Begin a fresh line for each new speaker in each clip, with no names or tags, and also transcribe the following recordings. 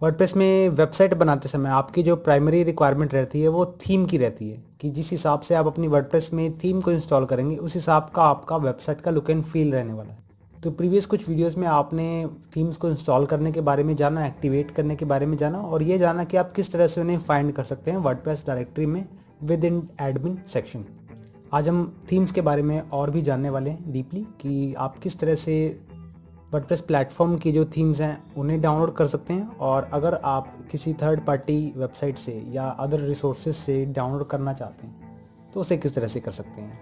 WordPress में website बनाते समय आपकी जो प्राइमरी रिक्वायरमेंट रहती है वो थीम की रहती है कि जिस हिसाब से आप अपनी वर्डप्रेस में थीम को इंस्टॉल करेंगे उस हिसाब का आपका वेबसाइट का लुक एंड फील रहने वाला है। तो प्रीवियस कुछ वीडियोस में आपने थीम्स को इंस्टॉल करने के बारे में जाना, एक्टिवेट करने के बारे में जाना और ये जाना कि आप किस तरह से उन्हें फाइंड कर सकते हैं वर्डप्रेस डायरेक्टरी में विद इन एडमिन सेक्शन। आज हम थीम्स के बारे में और भी जानने वाले हैं डीपली कि आप किस तरह से वर्डप्रेस प्लेटफॉर्म की जो थीम्स हैं उन्हें डाउनलोड कर सकते हैं और अगर आप किसी थर्ड पार्टी वेबसाइट से या अदर रिसोर्सेज से डाउनलोड करना चाहते हैं तो उसे किस तरह से कर सकते हैं।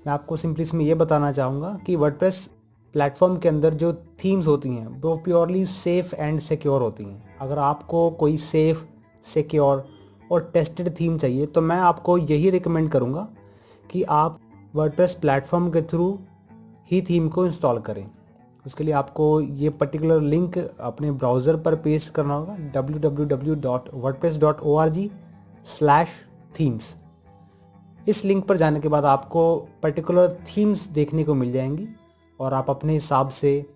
मैं आपको सिंपली इसमें यह बताना चाहूँगा कि वर्डप्रेस प्लेटफॉर्म के अंदर जो थीम्स होती हैं वो प्योरली सेफ़ एंड सिक्योर होती हैं। अगर आपको कोई सेफ़, सिक्योर और टेस्टेड थीम चाहिए तो मैं आपको यही रिकमेंड करूँगा कि आप वर्डप्रेस प्लेटफॉर्म के थ्रू ही थीम को इंस्टॉल करें। उसके लिए आपको ये पर्टिकुलर लिंक अपने ब्राउज़र पर पेस्ट करना होगा www.wordpress.org/themes। इस लिंक पर जाने के बाद आपको पर्टिकुलर थीम्स देखने को मिल जाएंगी और आप अपने हिसाब से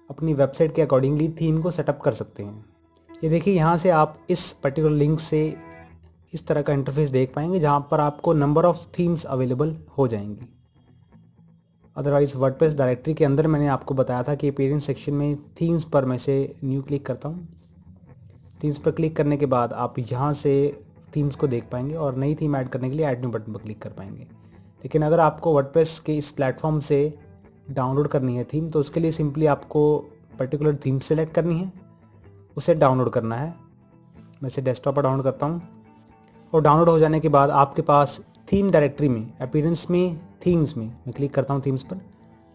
अपनी वेबसाइट के अकॉर्डिंगली थीम को सेटअप कर सकते हैं। ये देखिए, यहाँ से आप इस पर्टिकुलर लिंक से इस तरह का इंटरफेस देख पाएंगे जहाँ पर आपको नंबर ऑफ़ थीम्स अवेलेबल हो जाएंगी। अदरवाइज़ वर्डप्रेस डायरेक्टरी के अंदर मैंने आपको बताया था कि अपीयरेंस सेक्शन में थीम्स पर मैं से न्यू क्लिक करता हूँ। थीम्स पर क्लिक करने के बाद आप यहाँ से थीम्स को देख पाएंगे और नई थीम ऐड करने के लिए ऐड न्यू बटन पर क्लिक कर पाएंगे। लेकिन अगर आपको वर्डप्रेस के इस प्लेटफॉर्म से डाउनलोड करनी है थीम तो उसके लिए सिंपली आपको पर्टिकुलर थीम सेलेक्ट करनी है, उसे डाउनलोड करना है। मैं इसे डेस्कटॉप पर डाउनलोड करता हूँ और डाउनलोड हो जाने के बाद आपके पास थीम डायरेक्टरी में अपीयरेंस में थीम्स में मैं क्लिक करता हूँ थीम्स पर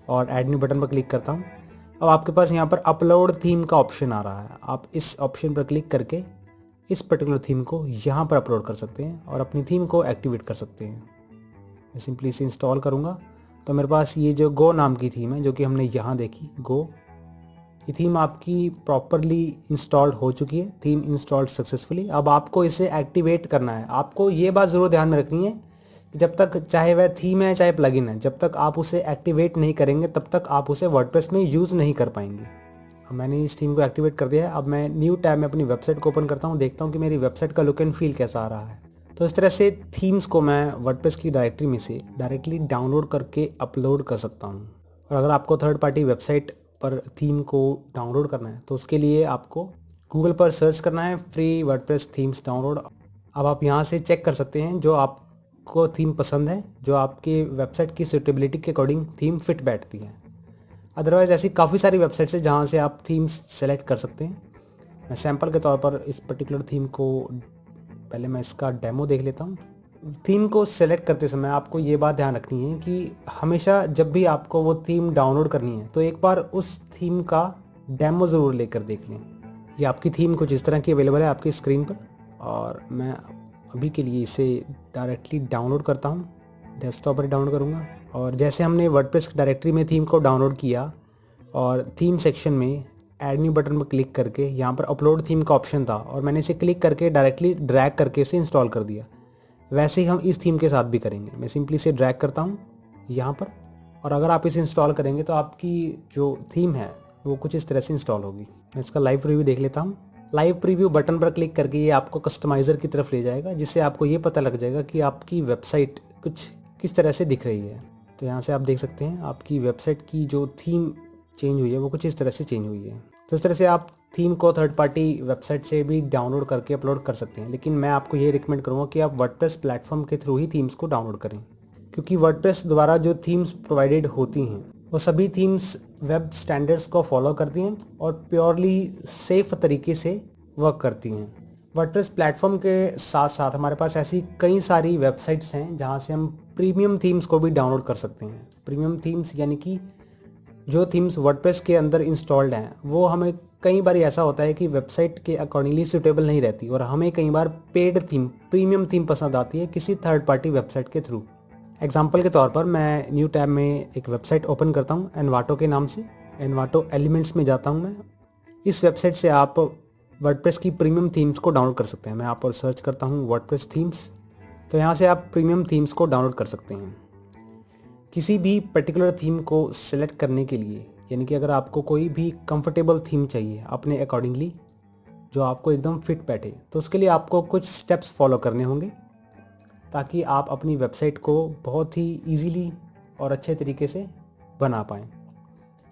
और ऐड न्यू बटन पर क्लिक करता हूँ। अब आपके पास यहाँ पर अपलोड थीम का ऑप्शन आ रहा है। आप इस ऑप्शन पर क्लिक करके इस पर्टिकुलर थीम को यहाँ पर अपलोड कर सकते हैं और अपनी थीम को एक्टिवेट कर सकते हैं। मैं सिंपली इसे इंस्टॉल करूँगा तो मेरे पास ये जो गो नाम की थीम है जो कि हमने यहाँ देखी गो, ये थीम आपकी प्रॉपरली इंस्टॉल्ड हो चुकी है। Theme installed successfully. अब आपको इसे एक्टिवेट करना है। आपको ये बात ज़रूर ध्यान में रखनी है कि जब तक चाहे वह थीम है चाहे प्लगइन है, जब तक आप उसे एक्टिवेट नहीं करेंगे तब तक आप उसे वर्डप्रेस में यूज़ नहीं कर पाएंगे। अब मैंने इस थीम को एक्टिवेट कर दिया है। अब मैं न्यू टैब में अपनी वेबसाइट को ओपन करता हूँ, देखता हूँ कि मेरी वेबसाइट का लुक एंड फील कैसा आ रहा है। तो इस तरह से थीम्स को मैं वर्डप्रेस की डायरेक्टरी में से डायरेक्टली डाउनलोड करके अपलोड कर सकता हूँ। और अगर आपको थर्ड पार्टी वेबसाइट पर थीम को डाउनलोड करना है तो उसके लिए आपको गूगल पर सर्च करना है फ्री वर्डप्रेस थीम्स डाउनलोड। अब आप यहाँ से चेक कर सकते हैं जो आपको थीम पसंद है, जो आपके वेबसाइट की सूटेबिलिटी के अकॉर्डिंग थीम फिट बैठती है। अदरवाइज़ ऐसी काफ़ी सारी वेबसाइट्स है जहाँ से आप थीम्स सेलेक्ट कर सकते हैं। मैं सैम्पल के तौर पर इस पर्टिकुलर थीम को पहले मैं इसका डेमो देख लेता हूँ। थीम को सेलेक्ट करते समय आपको ये बात ध्यान रखनी है कि हमेशा जब भी आपको वो थीम डाउनलोड करनी है तो एक बार उस थीम का डेमो ज़रूर लेकर देख लें। ये आपकी थीम कुछ इस तरह की अवेलेबल है आपकी स्क्रीन पर और मैं अभी के लिए इसे डायरेक्टली डाउनलोड करता हूँ। डेस्कटॉप पर डाउनलोड करूँगा और जैसे हमने वर्डप्रेस डायरेक्टरी में थीम को डाउनलोड किया और थीम सेक्शन में ऐड न्यू बटन पर क्लिक करके यहाँ पर अपलोड थीम का ऑप्शन था और मैंने इसे क्लिक करके डायरेक्टली ड्रैग करके इसे इंस्टॉल कर दिया। वैसे ही हम इस थीम के साथ भी करेंगे। मैं सिंपली इसे ड्रैग करता हूँ यहाँ पर और अगर आप इसे इंस्टॉल करेंगे तो आपकी जो थीम है वो कुछ इस तरह से इंस्टॉल होगी। मैं इसका लाइव प्रीव्यू देख लेता हूँ। लाइव प्रीव्यू बटन पर क्लिक करके ये आपको कस्टमाइज़र की तरफ ले जाएगा जिससे आपको ये पता लग जाएगा कि आपकी वेबसाइट कुछ किस तरह से दिख रही है। तो यहाँ से आप देख सकते हैं आपकी वेबसाइट की जो थीम चेंज हुई है वो कुछ इस तरह से चेंज हुई है। तो इस तरह से आप थीम को थर्ड पार्टी वेबसाइट से भी डाउनलोड करके अपलोड कर सकते हैं। लेकिन मैं आपको ये रिकमेंड करूँगा कि आप वर्डप्रेस प्लेटफॉर्म के थ्रू ही थीम्स को डाउनलोड करें, क्योंकि वर्डप्रेस द्वारा जो थीम्स प्रोवाइडेड होती हैं वो सभी थीम्स वेब स्टैंडर्ड्स को फॉलो करती हैं और प्योरली सेफ तरीके से वर्क करती हैं। वर्डप्रेस प्लेटफॉर्म के साथ साथ हमारे पास ऐसी कई सारी वेबसाइट्स हैं जहाँ से हम प्रीमियम थीम्स को भी डाउनलोड कर सकते हैं। प्रीमियम थीम्स यानी कि जो थीम्स वर्डप्रेस के अंदर इंस्टॉल्ड हैं वो हमें कई बार ऐसा होता है कि वेबसाइट के अकॉर्डिंगली सूटेबल नहीं रहती और हमें कई बार पेड थीम, प्रीमियम थीम पसंद आती है किसी थर्ड पार्टी वेबसाइट के थ्रू। एग्जाम्पल के तौर पर मैं न्यू टैब में एक वेबसाइट ओपन करता हूँ एनवाटो के नाम से। एनवाटो एलिमेंट्स में जाता हूँ मैं। इस वेबसाइट से आप वर्डप्रेस की प्रीमियम थीम्स को डाउनलोड कर सकते हैं। मैं यहाँ पर सर्च करता हूँ वर्डप्रेस थीम्स, तो यहाँ से आप प्रीमियम थीम्स को डाउनलोड कर सकते हैं। किसी भी पर्टिकुलर थीम को सिलेक्ट करने के लिए, यानी कि अगर आपको कोई भी कंफर्टेबल थीम चाहिए अपने अकॉर्डिंगली, जो आपको एकदम फिट बैठे। तो उसके लिए आपको कुछ स्टेप्स फॉलो करने होंगे ताकि आप अपनी वेबसाइट को बहुत ही ईजीली और अच्छे तरीके से बना पाएँ।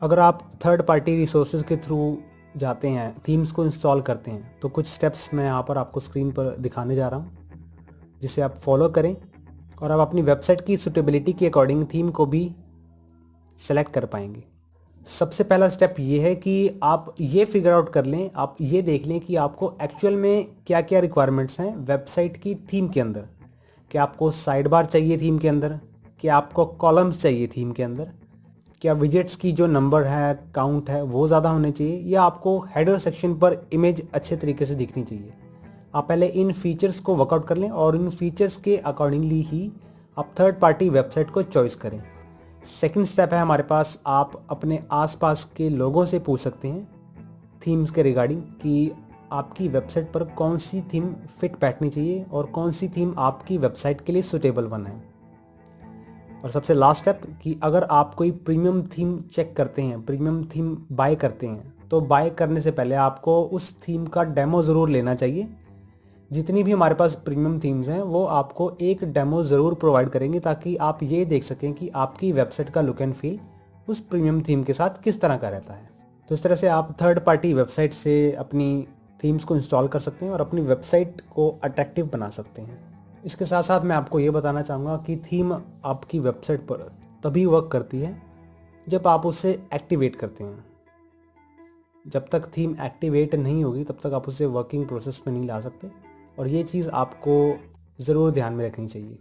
अगर आप थर्ड पार्टी रिसोर्सेज के थ्रू जाते हैं, थीम्स को इंस्टॉल करते हैं, तो कुछ स्टेप्स मैं यहाँ पर आपको स्क्रीन पर दिखाने जा रहा हूँ जिसे आप फॉलो करें और आप अपनी वेबसाइट की सूटेबिलिटी के अकॉर्डिंग थीम को भी सेलेक्ट कर पाएंगे। सबसे पहला स्टेप ये है कि आप ये फिगर आउट कर लें, आप ये देख लें कि आपको एक्चुअल में क्या क्या रिक्वायरमेंट्स हैं वेबसाइट की थीम के अंदर। क्या आपको साइड बार चाहिए थीम के अंदर, क्या आपको कॉलम्स चाहिए थीम के अंदर, क्या विजेट्स की जो नंबर है, काउंट है, वो ज़्यादा होने चाहिए, या आपको हेडर सेक्शन पर इमेज अच्छे तरीके से दिखनी चाहिए। आप पहले इन फीचर्स को वर्कआउट कर लें और इन फीचर्स के अकॉर्डिंगली ही आप थर्ड पार्टी वेबसाइट को चॉइस करें। सेकंड स्टेप है हमारे पास, आप अपने आसपास के लोगों से पूछ सकते हैं थीम्स के रिगार्डिंग कि आपकी वेबसाइट पर कौन सी थीम फिट बैठनी चाहिए और कौन सी थीम आपकी वेबसाइट के लिए सूटेबल वन है। और सबसे लास्ट स्टेप कि अगर आप कोई प्रीमियम थीम चेक करते हैं, प्रीमियम थीम बाय करते हैं, तो बाय करने से पहले आपको उस थीम का डेमो ज़रूर लेना चाहिए। जितनी भी हमारे पास प्रीमियम थीम्स हैं वो आपको एक डेमो ज़रूर प्रोवाइड करेंगे ताकि आप ये देख सकें कि आपकी वेबसाइट का लुक एंड फील उस प्रीमियम थीम के साथ किस तरह का रहता है। तो इस तरह से आप थर्ड पार्टी वेबसाइट से अपनी थीम्स को इंस्टॉल कर सकते हैं और अपनी वेबसाइट को अट्रैक्टिव बना सकते हैं। इसके साथ साथ मैं आपको ये बताना चाहूँगा कि थीम आपकी वेबसाइट पर तभी वर्क करती है जब आप उसे एक्टिवेट करते हैं। जब तक थीम एक्टिवेट नहीं होगी तब तक आप उसे वर्किंग प्रोसेस में नहीं ला सकते, और ये चीज़ आपको ज़रूर ध्यान में रखनी चाहिए।